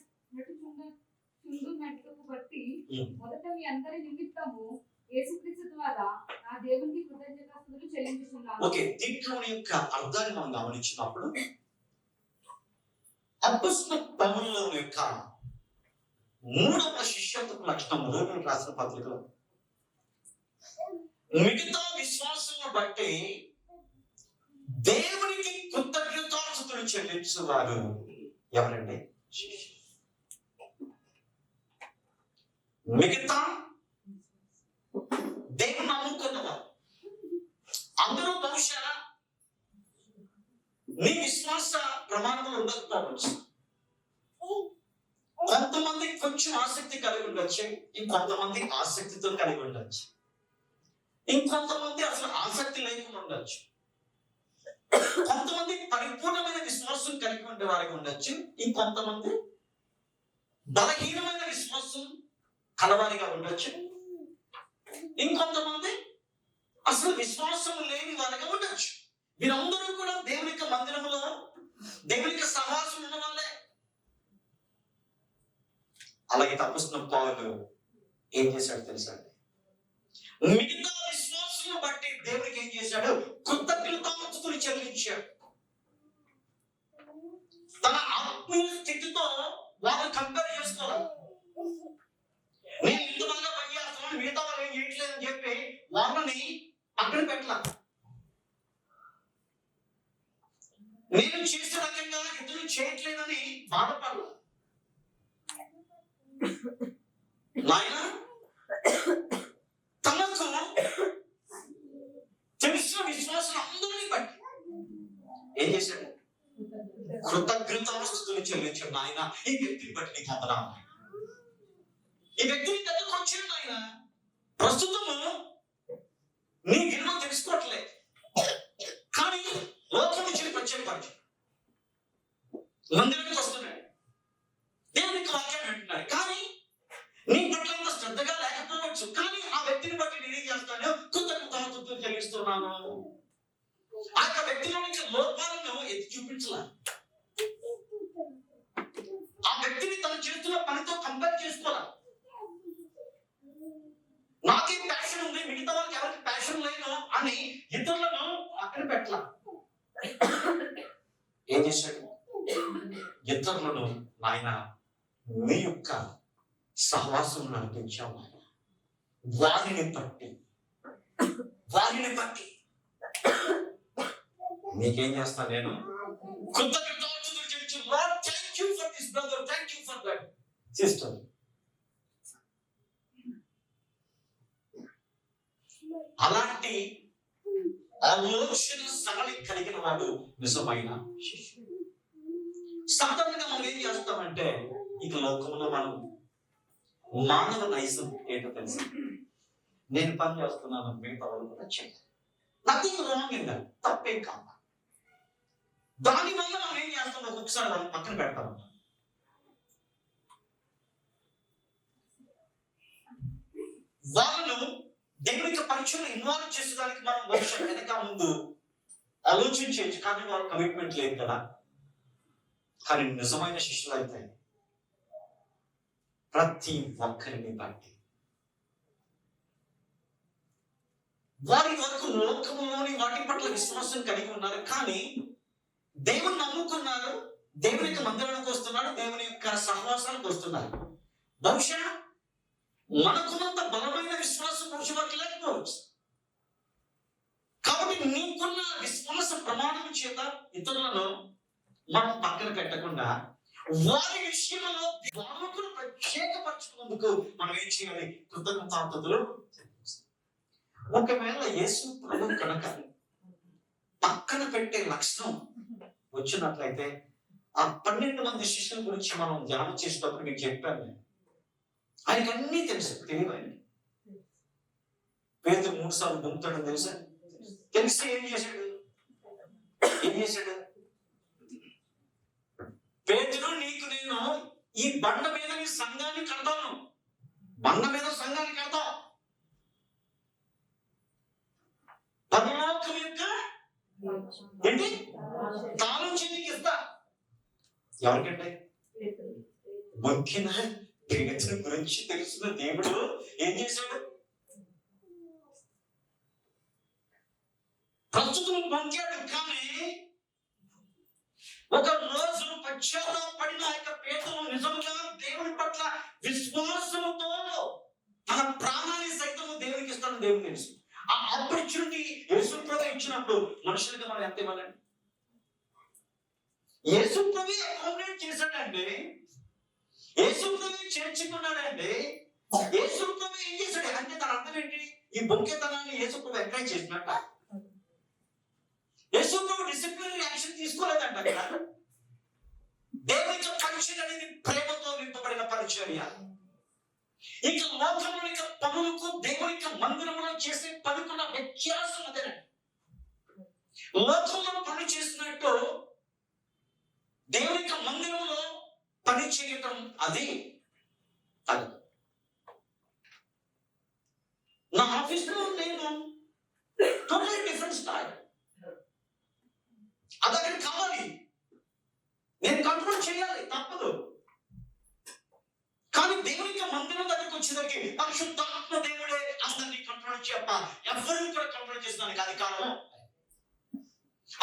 బట్టి మొదట మీ అందరి నిమిత్తము యేసుక్రీస్తు ద్వారా నా దేవునికి కృతజ్ఞతాస్తుతులు చెల్లించుచున్నాను. ఓకే, దీంట్లోని యొక్క అర్థాన్ని మనం గమనించినప్పుడు అపొస్తలుడు పౌలు యొక్క మూడవ శిష్యత్వపు లక్షణం రోమిలకు రాసిన పత్రికలో మిగతా విశ్వాసం బట్టి దేవునికి కృతజ్ఞతాస్తుతులు చెల్లించువారు ఎవరండి? మిగతా దేవుని నమ్ముకున్నవారు అందరూ బహుశా నీ విశ్వాస ప్రమాణములు ఉండకపోవచ్చు. కొంతమంది కొంచెం ఆసక్తి కలిగి ఉండొచ్చు, ఇంకొంతమంది ఆసక్తితో కలిగి ఉండొచ్చు, ఇంకొంతమంది అసలు ఆసక్తి లేకుండా ఉండొచ్చు, కొంతమంది పరిపూర్ణమైన విశ్వాసం కలిగి ఉండే వారికి ఉండొచ్చు, ఇంకొంతమంది బలహీనమైన విశ్వాసం కలవారిగా ఉండొచ్చు, ఇంకొంతమంది అసలు విశ్వాసం లేని వారిగా ఉండొచ్చు. వీరందరూ కూడా దేవుని యొక్క మందిరంలో దేవుని యొక్క సహవాసం ఉన్న వాళ్ళే. అలాగే అపొస్తలుడు పౌలు ఏం చేశాడు తెలుసా? మిగతా విశ్వాసం బట్టి దేవునికి ఏం చేశాడు? కృతజ్ఞతాస్తుతులు చెల్లించాడు. తన ఆత్మీయ స్థితితో వాళ్ళు కంపేర్ చేసుకోవాలి. నేను ఇంత బాగా పనిచేస్తున్నాను, మిగతా వాళ్ళు ఏం చేయట్లేదని చెప్పి వాళ్ళని అక్కడ పెట్టాల. నేను చేసే రకంగా ఇతరులు చేయట్లేదని బాధపడాలి. నాయన తనకు తెలిసిన విశ్వాసం అందరినీ బట్టి ఏం చేశాడు? కృతజ్ఞతాస్తుతులు చెల్లించాడు. నాయన ఈ వ్యక్తిని బట్టి నీకు వందనాలు. ఈ వ్యక్తిని దగ్గరకు వచ్చాడు నాయన, ప్రస్తుతము నీ విలువ తెలుసుకోవట్లేదు, కానీ లోకం నుంచి ప్రత్యేకపరిచాడు. మందిరానికి వస్తున్నాడు, దేవునికి వాక్యాన్ని వింటున్నాడు, కానీ నీ పట్ల శ్రద్ధగా లేకపోవచ్చు. కానీ ఆ వ్యక్తిని బట్టి నేనేం చేస్తాను? కృతజ్ఞతాస్తుతులు చెల్లిస్తున్నాను. ఆ వ్యక్తిలో నుంచి లోపాలను ఎత్తి చూపించాల. ఆ వ్యక్తిని తను చేస్తున్న పనితో కంపేర్ చేసుకోవాలి. నాకేం ప్యాషన్ ఉంది, మిగతా వాళ్ళకి ఎవరికి ప్యాషన్ లేదు అని ఇతరులను అక్కడ పెట్టాల. ఏం చేశాడు? ఇతరులను నాయన మీ యొక్క సహవాసం నడిపించావు ఆయన, వారిని బట్టి నీకేం చేస్తాను? నేను కృతజ్ఞతాస్తుతులు చెల్లించు. Lord, thank you for this brother, thank you for that sister. అలాంటి ఆలోచన సరళి కలిగిన వాడు నిజమైన శిష్యుడు. సాధారణంగా మనం ఏం చేస్తామంటే, ఇక లోకంలో మనం మానవ నైజం ఏంటో తెలుసు. నేను పని చేస్తున్నాను, మిగతా వాళ్ళు కూడా చేయాలి. నథింగ్ రాంగ్ ఇన్ దట్, తప్పేం కాదు. దానివల్ల మనం ఏం చేస్తాం? ఒక్కొక్కసారి వాళ్ళని పక్కన పెడతాం. వాళ్ళను దేవునికి పరిచయం ఇన్వాల్వ్ చేసేదానికి మనం బహుశా వెనక ముందు ఆలోచించవచ్చు, కానీ వాళ్ళ కమిట్మెంట్ లేదు కదా. కానీ నిజమైన శిష్యులు అయితే ప్రతి ఒక్కరిని బట్టి వారి వరకు లోకములోని వాటి పట్ల విశ్వాసం కలిగి ఉన్నారు, కానీ దేవుని నమ్ముకున్నారు, దేవుని యొక్క మందిరానికి వస్తున్నారు, దేవుని యొక్క సహవాసానికి వస్తున్నారు. బహుశా మనకున్నంత బలమైన విశ్వాసం బహుశా వారికి లేకపోవచ్చు. కాబట్టి నీకున్న విశ్వాస ప్రమాణం చేత ఇతరులను మనం పక్కన పెట్టకుండా వారి విషయంలో వాళ్ళకు ప్రత్యేకపరచుకోవాలి. ముందుకు మనం ఏం చేయాలి? కృతజ్ఞతాస్తుతులు. ఒకవేళ యేసు ప్రభు కనుక పక్కన పెట్టే లక్షణం వచ్చినట్లయితే ఆ 12 మంది శిష్యుల గురించి మనం ధ్యానం చేసేటప్పుడు మీకు చెప్పాను నేను. ఆయనకు అన్నీ తెలుసు, తెలియదు. పేతురు 3 సార్లు గుంపుతాడని తెలుసా? తెలిసి ఏం చేశాడు? పేతురు, నీకు నేను ఈ బండ మీద నీ సంఘాన్ని కడతాను. బండ మీద సంఘాన్ని కడతా. పరలోకం యొక్క ఏంటి తాళం చెల్లికి ఇస్తా. ఎవరికంటే మొక్కిన పేతురు గురించి తెలుసున్న దేవుడు ఏం చేశాడు? ప్రస్తుతం పొందాడు. కానీ ఒక రోజు పశ్చాత్తాపడిన ఆ యొక్క పేతురు నిజంగా దేవుని పట్ల విశ్వాసంతో తన ప్రాణాన్ని సైతం దేవునికి ఇస్తాను. దేవుని తెలుసు. ఆ ఆపర్చునిటీ యేసు ప్రభు ఇచ్చినప్పుడు మనుషులుగా మనం ఎంత ఇవ్వాలండి? యేసు ప్రభు అకామిడేట్ చేశాడండి. యేసు ప్రభు చేర్చుకున్నాడండి. యేసు ప్రభు ఏం చేశాడు అంటే దాని అర్థం ఏంటి? ఈ బొంకెతనాన్ని యేసు ప్రభు ఎంకరేజ్ చేసినట్ట. యేసు ప్రభు డిసిప్లినరీ యాక్షన్ తీసుకోలేదంట. అక్కడ దేవుని పరిచర్య అనేది ప్రేమతో నింపబడిన పరిచర్య. ఇక లోకంలో ఇక పనులకు దేవుని మందిరంలో చేసే పనుకున్న వ్యత్యాసం అదేనండి. లోకంలో పని చేసినట్టు దేవుని మందిరంలో పని చేయటం అది కాదు. నా ఆఫీస్లో నేను టోటల్ డిఫరెంట్ స్టైల్. అది అక్కడ కావాలి, నేను కంట్రోల్ చేయాలి, తప్పదు. కానీ దేవుని మందిరం దగ్గరికి వచ్చేసరికి పరిశుద్ధాత్మ దేవుడే అందరినీ కంట్రోల్ చెప్ప. ఎవరు కూడా కంట్రోల్ చేసేదానికి అధికారం.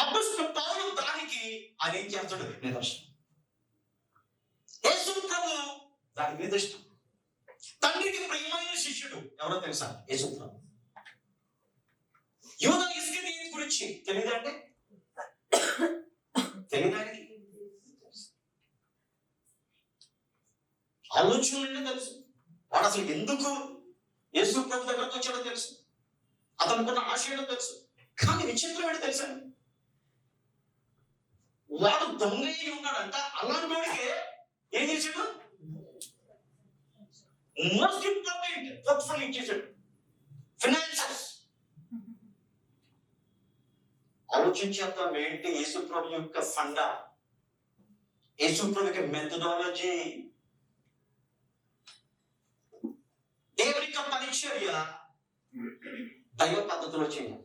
అప్పుడు పౌలు దానికి ఆయన ఏం చేస్తాడు? నిదర్శనం. యేసు ప్రభు దానికి నిదర్శనం. తండ్రికి ప్రియమైన శిష్యుడు ఎవరో తెలుసా? యేసు ప్రభు. యూదా ఇస్కరియోతు గురించి తెలియదంటే తెలియదానికి ఆలోచనలే తెలుసు. వాడు అసలు ఎందుకు యేసు ప్రభు దగ్గరకు వచ్చాడో తెలుసు. అతనుకున్న ఆశయం తెలుసు. కానీ విచిత్రం ఏంటో తెలుసా? వాడు దొంగ అయి ఉన్నాడంట. అలాంటి వాడికి ఏం చేశాడు? మోస్ట్ ఇంపార్టెంట్ పోర్ట్ఫోలియో ఇచ్చేసాడు. ఫైనాన్సెస్. ఆలోచించేద్దాం ఏంటి యేసు ప్రభు యొక్క ఫండా, యేసు ప్రభు యొక్క మెథడాలజీ. దేవుని యొక్క పరిచర్య దైవ పద్ధతిలో చేయాలి.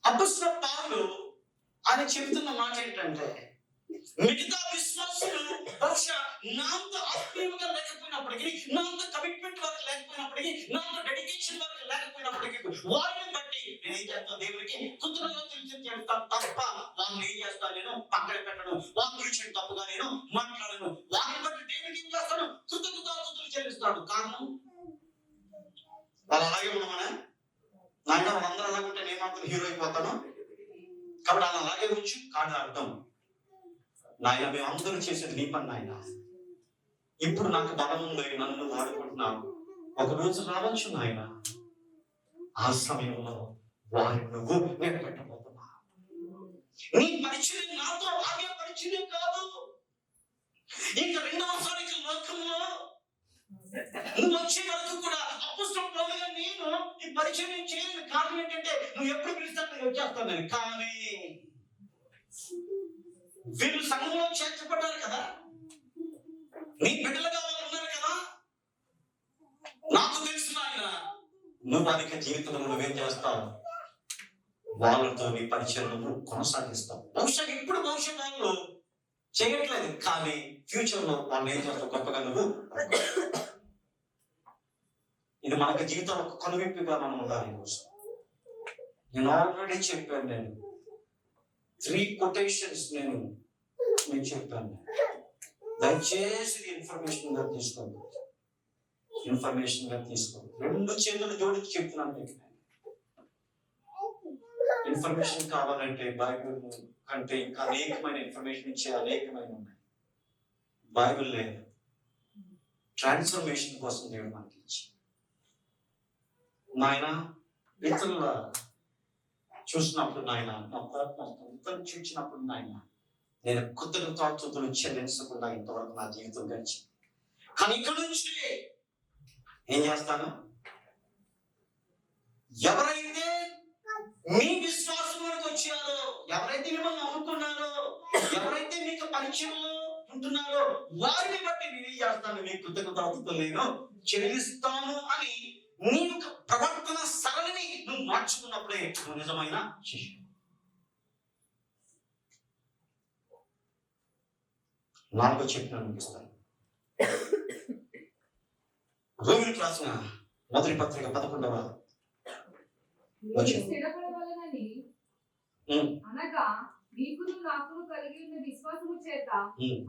అపొస్తలుడైన పౌలు ఆయన చెబుతున్న మాట ఏంటంటే, మిగతా విశ్వాసులు బహుశా నాంత ఆత్మీయంగా లేకపోయినప్పటికీ, నాంత కమిట్మెంట్ వరకు లేకపోయినప్పటికీ, నాంత డెడికేషన్ వరకు లేకపోయినప్పటికీ, వారిని బట్టి నేను ఏం చేస్తాను? దేవునికి కృతజ్ఞతలు చెల్లిస్తాను తప్ప వాళ్ళని ఏం చేస్తాను? నేను పక్కన పెట్టను. వాళ్ళ గురించి తప్పుగా నేను మాట్లాడను. వారిని బట్టి దేవునికి ఏం చేస్తాను? కృతజ్ఞతలు చెల్లిస్తాడు. కారణం వాళ్ళు అలాగే ఉన్నామనే. నాయన వాళ్ళందరూ అలాగుంటే నేను మాత్రం హీరో అయిపోతాను కాబట్టి వాళ్ళు అలాగే ఉంచు. కాదు అర్థం, నాయన మేమందరూ చేసేది నీ పని నాయన. ఇప్పుడు నాకు బలం ఉంది, నన్ను వాడుకుంటున్నాను. ఒక రోజు రావచ్చు నాయన, ఆ సమయంలో వారిని నువ్వు నిలబెట్టబోతున్నా. నీ పరిచయం నాతో ఆగే పరిచయం కాదు. ఇక రెండవసారికి లోకంలో నువ్వు వచ్చే వరకు కూడా అపొస్తలుడైన పౌలుగా నేను ఈ పరిచయం చేయలేదు. కారణం ఏంటంటే నువ్వు ఎప్పుడు పిలుస్తాను నేను వచ్చేస్తాను. కానీ వీళ్ళు సంఘంలో చేర్చబడ్డారు కదా, నీ బిడ్డలుగా వాళ్ళు ఉన్నారు కదా. నాకు తెలుసు ఆయన, నువ్వు అధిక జీవితంలో నువ్వేం చేస్తావు? వాళ్ళతో నీ పరిచయం నువ్వు కొనసాగిస్తావు. బహుశా ఇప్పుడు వాళ్ళు చేయట్లేదు, కానీ ఫ్యూచర్ లో వాళ్ళు ఏం చేస్తావు? గొప్పగా నువ్వు. ఇది మనకు జీవితంలో ఒక కనువిప్పుగా మనం ఉండాలి. నేను ఆల్రెడీ చెప్పాను. నేను 3 quotations నేను చెప్పాను. దయచేసి ఇన్ఫర్మేషన్ గా తీసుకోండి. ఇన్ఫర్మేషన్ గా తీసుకోండి. 2 చేతులు జోడించి చెప్తున్నాను మీకు. ఇన్ఫర్మేషన్ కావాలంటే బైబిల్ కంటే ఇంకా అనేకమైన ఇన్ఫర్మేషన్ ఇచ్చే అనేకమైన ఉన్నాయి. బైబిల్ లేదు, ట్రాన్స్ఫర్మేషన్ కోసం దేవుడు మనకి ఇచ్చి నాయన ఇతరుల చూసినప్పుడు నాయన నా కోపం ఇతరులు చూసినప్పుడు నాయన నేను కృతజ్ఞతాస్తుతులు చెల్లించకుండా ఇంతవరకు నా జీవితం గడిచింది. కానీ ఇక్కడ నుంచి ఏం చేస్తాను? ఎవరైతే మీ విశ్వాసంలోకి వచ్చారో, ఎవరైతే మిమ్మల్ని నమ్ముకున్నారో, ఎవరైతే మీకు పరిచయంలో ఉంటున్నారో వారిని బట్టి నేనేం చేస్తాను? మీ కృతజ్ఞతాస్తుతులు నేను చెల్లిస్తాను అని నీ యొక్క ప్రవర్తన సరళిని నువ్వు మార్చుకున్నప్పుడే నువ్వు నిజమైన శిష్యుడు. నాలుగో చెప్పిన అనిపిస్తాను. రోమిలకు రాసిన మొదటి పత్రిక 11వ వచనం. స్థిరపడవలెనని అనగా నీకును నాకును కలిగి ఉన్న విశ్వాసము చేత,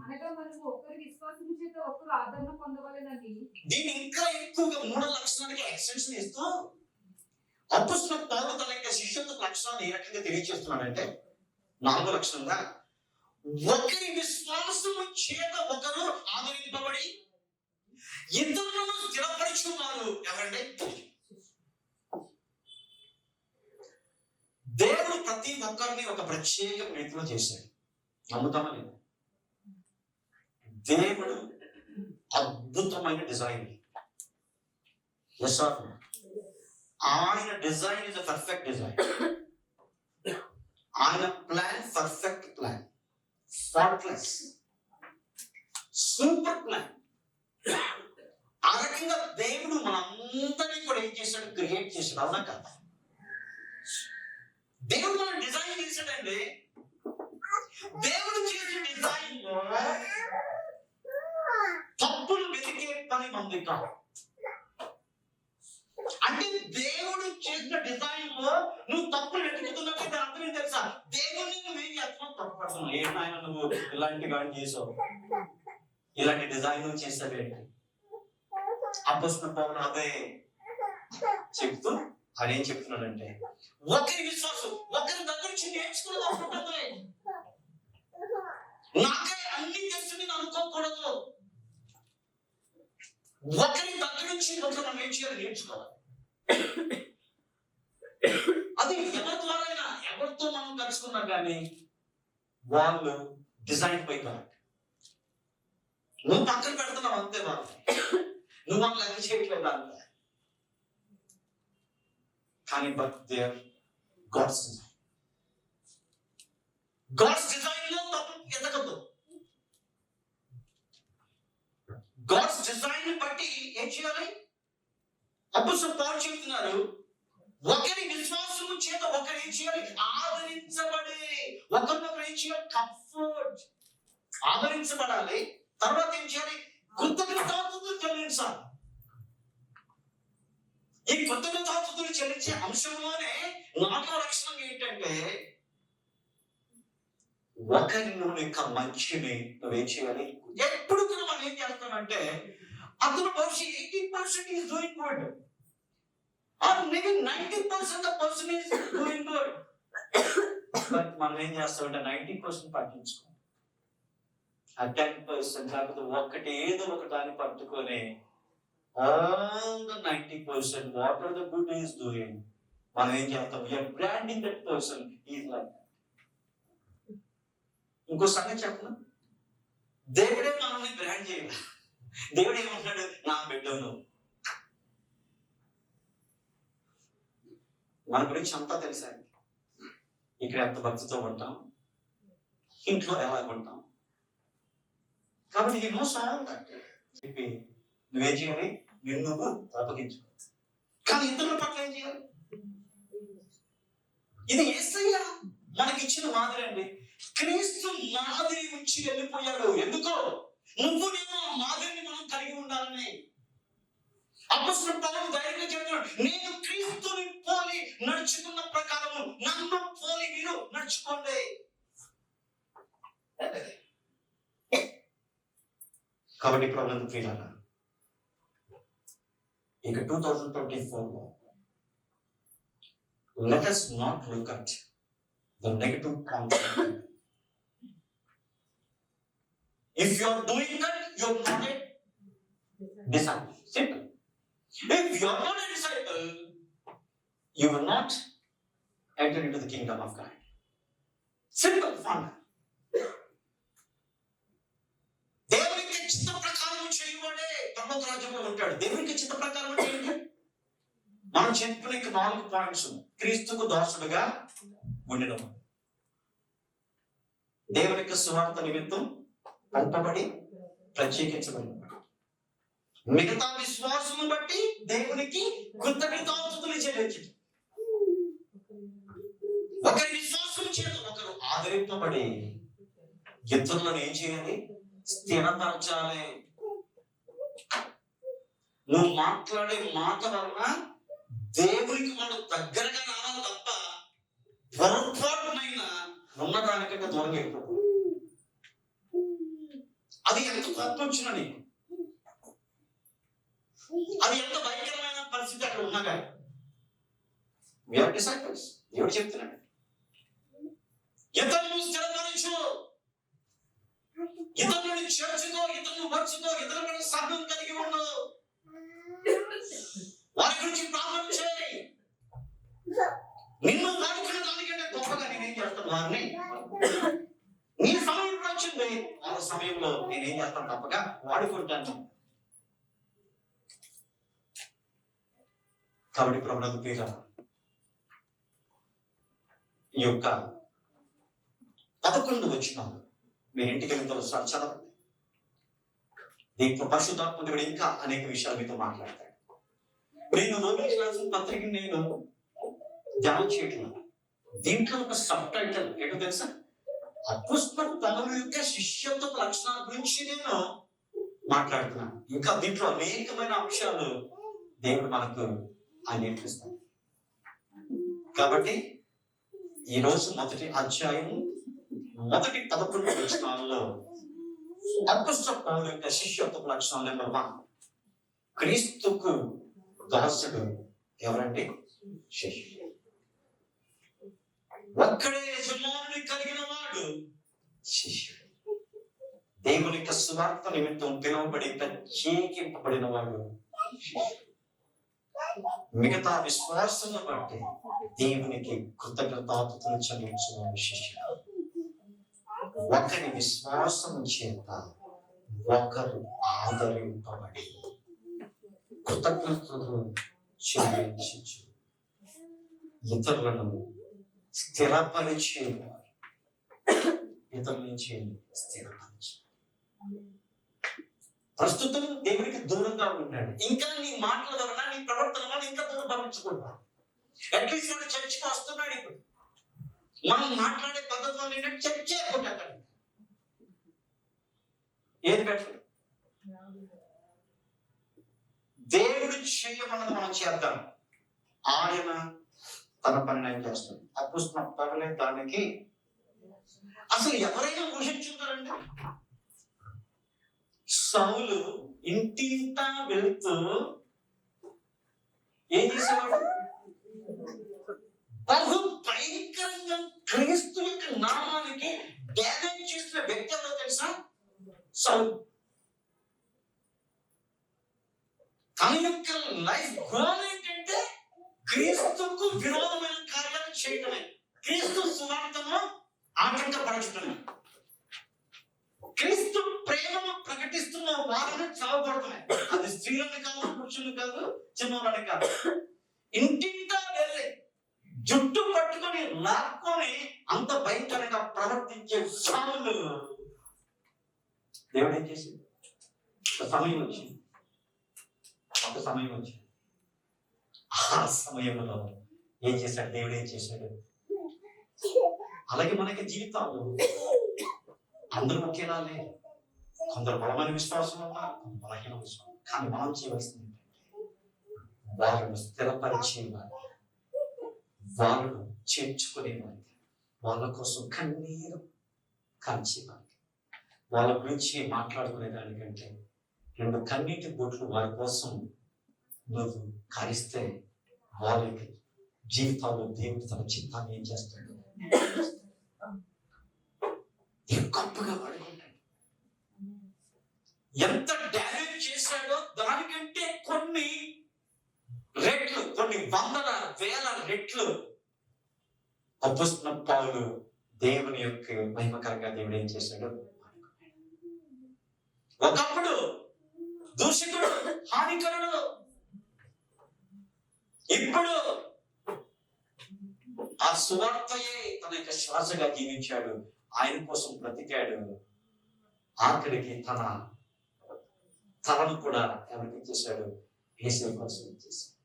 అనగా మనము ఒకరి విశ్వాసము చేత ఒకరు ఆదరణ పొందవలెనని. దీన్ని ఇంకా ఎక్కువగా 3 లక్షణాలకి ఎక్స్టెన్షన్ ఇస్తూ అపొస్తలుడైన పౌలు తన యొక్క శిష్యత్వ లక్షణాన్ని ఏ రకంగా తెలియజేస్తున్నాడంటే, 4వ లక్షణంగా ఒకరి విశ్వాసము చేత ఒకరు ఆదరింపబడి ఇతరులను స్థిరపరుచున్నారు. ఎవరంటే? దేవుడు ప్రతి ఒక్కరిని ఒక ప్రత్యేక రీతిలో చేశాడు. నమ్ముతామా లేదా? దేవుడు అద్భుతమైన డిజైన్. ఆయన design is a perfect design. ఆయన plan perfect plan, faultless, super plan. ఆ రకంగా దేవుడు మనందరినీ కూడా ఏం చేశాడు? క్రియేట్ చేశాడు. అవునా కదా? దేవుడు మనం డిజైన్ చేశాడండి. దేవుడు చేసిన డిజైన్ లో తప్పులు వెతికే పని మంది కాదు. అంటే దేవుడు చేసిన డిజైన్ లో నువ్వు తప్పులు వెతుకుతున్నట్లయితే అర్థం ఏం తెలుసా? దేవుడిని నువ్వేం చేస్తున్నావు? తప్పు పడుతున్నావు. ఏమైనా నువ్వు ఇలాంటి గాడి చేసావు, ఇలాంటి డిజైన్ నువ్వు చేసావేంటి? అపొస్తలుడైన పౌలు అదే చెప్తూ ఆయన ఏం చెప్తున్నాడంటే, ఒకరి విశ్వాసం ఒకరి దగ్గర నుంచి నేర్చుకున్నది. నాకే అన్ని తెలుసు నేను అనుకోకూడదు. ఒకరి దగ్గర నుంచి ఒకరు మనం ఏం చేయాలి? నేర్చుకోవాలి. అది ఎవరి ద్వారా ఎవరితో మనం కలుసుకున్నా కానీ వాళ్ళు డిజైన్ పై కరెక్ట్. నువ్వు పక్కన పెడుతున్నావు అంతే. వాళ్ళు నువ్వు వాళ్ళు లెక్క చేయట్లేదు అంతే. కానీ but there God's design. God's design లో తప్పు ఎదగదు. గాడ్స్ డిజైన్ బట్టి ఏం చేయాలి? అపొస్తలుడైన పౌలు చెప్తున్నారు, ఒకరి విశ్వాసము చేత ఒకరు ఏం చేయాలి? ఆదరించబడి. ఒకరినొకరు ఏం చేయాలి? కంఫర్ట్. ఆదరించబడాలి. తర్వాత ఏం చేయాలి? కృతజ్ఞతాస్తుతులు చెల్లించాలి. ఈ కృతజ్ఞతాస్తుతులు చెల్లించే అంశంలోనే 4వ లక్షణం ఏంటంటే, ఒకరి యొక్క మంచిని నువ్వేం చేయాలి? ఎప్పుడు కూడా మనం ఏం చేస్తామంటే, అతను బహుశా 80% is doing good, or maybe 90% the person is doing good. But మనం ఏం చేస్తామంటే 90% పట్టించుకో. ఆ 10% లేకపోతే ఒకటి ఏదో ఒక దాన్ని పట్టుకొని all the 90% what are the good is doing, మనం ఏం చేస్తాం? we are branding that person is like that. ఇంకో సంగతి చెప్పనా? దేవుడే మనల్ని బ్రాండ్ చేయాలి. దేవుడు ఏమంటున్నాడు? నా బిడ్డను. మన గురించి అంతా తెలుసండి. ఇక్కడ ఎంత భక్తితో ఉంటాం, ఇంట్లో ఎలా ఉంటాం. కాబట్టి ఈ నోస్ ఆల్ దట్. చెప్పి నువ్వేం చేయాలి? నిన్ను అప్పగించుకో. కానీ ఇతరుల పట్ల ఏం చేయాలి? ఇది యేసయ్య మనకిచ్చిన మాదిరి అండి. క్రీస్తు మాదిరి ఉంచి వెళ్ళిపోయాడు. ఎందుకో? నువ్వు నేను ఆ మాదిరిని మనం కలిగి ఉండాలని. అపొస్తలుడైన పౌలు ధైర్యంగా చెప్తున్నాడు, నేను క్రీస్తుని పోలి నడుచుకున్న ప్రకారము నన్ను పోలి మీరు నడుచుకోండి. కాబట్టి ప్రాబ్లం ప్రియులారా, ఇక 2024 let us not look at the negative content. If you are doing that, you are not disciple. Simple. If you are not a disciple, you will not enter into the kingdom of God. Simple formula. దేవునికి చిత్త ప్రకారం చేయబడే పరలోక రాజ్యంలో ఉంటాడు. దేవునికి చిత్త ప్రకారం చేయండి. మనం చెప్పుకునే 4 పాయింట్స్. క్రీస్తుకు దాసుడుగా ఉండడం, దేవునికి సువార్త నిమిత్తం పంపబడి ప్రత్యేకించబడి, మిగతా విశ్వాసము బట్టి దేవునికి కృతజ్ఞతాస్తుతులు చెల్లించడం, ఒకరి విశ్వాసం చేత ఒకరు ఆదరింపబడి ఇతరులను ఏం చేయాలి? స్థిరపరచాలి. నువ్వు మాట్లాడే మాట వలన దేవునికి మనం దగ్గరగా రావాలి తప్ప పొరపాటునైనా ఉన్నదానికంటే దూరంగా వెళ్ళిపోకూడదు. అది ఎంత కోపం వచ్చినా నీకు, అది ఎంత భయంకరమైన పరిస్థితి అక్కడ ఉన్నా కానీ, వీఆర్ డిసైపుల్స్. దేవుడు చెప్తున్నాడు, ఇతరులను స్థిరపరచు, ఇతరులను చేర్చుకో, ఇతరులను వచ్చుకో, ఇతరులను సహనం కలిగి ఉండు, వారి గురించి ప్రార్థన చేయి. నిన్ను వాడుకున్న దానికంటే గొప్పగా నేనేం చేస్తాను వారిని. నీ సమయం వచ్చింది, ఆ సమయంలో నేనేం చేస్తాను తప్పగా వాడుకుంటాను. కాబట్టి ప్రభునందు ప్రియుల ఈ యొక్క 11 వచనాలు మీరు ఇంటికి వెళ్ళిన తర్వాత చదవండి. దీంట్లో పరిశుద్ధాత్మ దేవుడు ఇంకా అనేక విషయాలు మీతో మాట్లాడతాడు. నేను రోమిలకు రాసిన పత్రికని నేను ధ్యానం చేయట్లేదు. దీంట్లో ఒక సబ్ టైటిల్ ఏంటో తెలుసా? అపోస్తలుల పౌలు యొక్క శిష్యత్వ లక్షణాల గురించి నేను మాట్లాడుతున్నాను. ఇంకా దీంట్లో అనేకమైన అంశాలు దేవుడు మనకు నేర్పిస్తాడు. కాబట్టి ఈరోజు మొదటి అధ్యాయం మొదటి 11 వచనాల్లో అపోస్తలుల పౌలు యొక్క శిష్యత్వ లక్షణాలు నెంబర్ 1, క్రీస్తుకు దాసుడు ఎవరంటే శిష్యుడు. ఒక్కడే యజమానుని కలిగిన వాడు శిష్యుడు. దేవుని యొక్క సువార్త నిమిత్తం పిలువబడి ప్రత్యేకింపబడిన వాడు శిష్యుడు. మిగతా విశ్వాసాన్ని బట్టి దేవునికి కృతజ్ఞతాస్తుతులు చెల్లించువాడు శిష్యుడు. ఒకరి విశ్వాసం చేత ఒకరు ఆదరింపబడి కృతజ్ఞతలు చెల్లించు, ఇతరులను స్థిరపరిచేవారు. ఇతరుల నుంచి స్థిరపరిచే. ప్రస్తుతం దేవుడికి దూరంగా ఉంటాడు. ఇంకా నీ మాటల వలన, నీ ప్రవర్తన వలన ఇంకా దూరం పంపించుకుంటాడు. అట్లీస్ట్ వాడు చర్చికి వస్తున్నాడు. ఇప్పుడు మనం మాట్లాడే పద్ధతి వల్ల ఏంటంటే చర్చ అయిపోతాడు. ఏది బెటర్? దేవుడు చేయమన్నది మనం చేద్దాం. ఆయన తన పని నేను చేస్తాడు. అపోస్తలుల పనులే దానికి అసలు ఎవరైనా ఊహించుంటారండి? సౌలు ఇంటింటా వెళుతూ ఏం చేసేవాడు? బహు భయంకరంగా క్రీస్తు యొక్క నామానికి డ్యామేజ్ చేసిన వ్యక్తి ఎవరో తెలుసా? సౌలు. తన యొక్క లైఫ్ గోల్ ఏంటంటే క్రీస్తుకు విరోధమైన కార్యాలు చేయటమే, క్రీస్తు సువార్తను ఆటంకపరచటమే, క్రీస్తు ప్రేమను ప్రకటిస్తున్న వారిని చావబడటమే. అది స్త్రీలని కాదు, పురుషులు కాదు, చిన్నవాళ్ళని కాదు. ఇంటింటా వెళ్ళి జుట్టు పట్టుకొని లాక్కొని అంత భయంకరంగా ప్రవర్తించే సౌలు దేవుడు ఏం చేసింది? ఒక సమయం వచ్చింది. ఆ సమయంలో ఏం చేశాడు? దేవుడు ఏం చేశాడు? అలాగే మనకి జీవితాలు అందరూ ఒకేలా లేరు. కొందరు బలమైన విశ్వాసం ఉన్నారు, కొందరు బలహీన విశ్వాసం. కానీ మనం చేయవలసింది ఏంటంటే వాళ్ళను స్థిరపరిచేవారు, వాళ్ళను చేర్చుకునేవారు, వాళ్ళ కోసం కన్నీరు కాల్చేవారు. వాళ్ళ గురించి మాట్లాడుకునే దానికంటే 2 కన్నీటి బొట్లు వారి కోసం నువ్వు కారిస్తే వాళ్ళకి జీవితాల్లో దేవుడు తన చిత్తాన్ని ఏం చేస్తాడు? గొప్పగా వాడుకుంటాడు. ఎంత డ్యామేజ్ చేసి చేశాడో దానికంటే కొన్ని రెట్లు, కొన్ని వందల వేల రెట్లు అపొస్తలుడైన పౌలు దేవుని యొక్క మహిమకరంగా దేవుడు ఏం చేశాడు. ఒకప్పుడు దూషకుడు, హానికరుడు, ఇప్పుడు ఆ సువార్తయే తన యొక్క శ్వాసగా జీవించాడు, ఆయన కోసం బ్రతికాడు. ఆఖరికి తనను కూడా ఎవరికి ఇచ్చేశాడు, యేసు కోసం ఇచ్చేశాడు.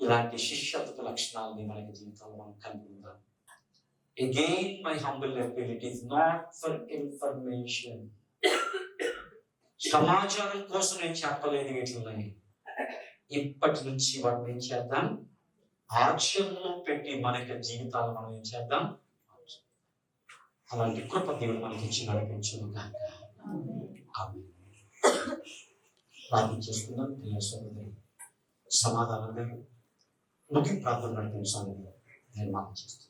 ఇలాంటి శిష్యత్వ లక్షణాలని మనకి జీవితంలో మనం కలిగి ఉందాం. Again, my humble appeal, it is not for information. సమాచారం కోసం నేను చెప్పలేదు వీటిని. ఇప్పటి నుంచి వాటిని ఏం చేద్దాం, ఆచరణలో పెట్టి మన యొక్క జీవితాలు మనం ఏం చేద్దాం. అలాంటి కృప దేవుడు మనకి ఇచ్చి నడిపించును కాక. ప్రార్థన చేసుకుందాం. ప్రియ సోదరుడు, సమాధానంగా ముగింపు ప్రార్థన నడిపించాలని నేను మనం చేస్తున్నాను.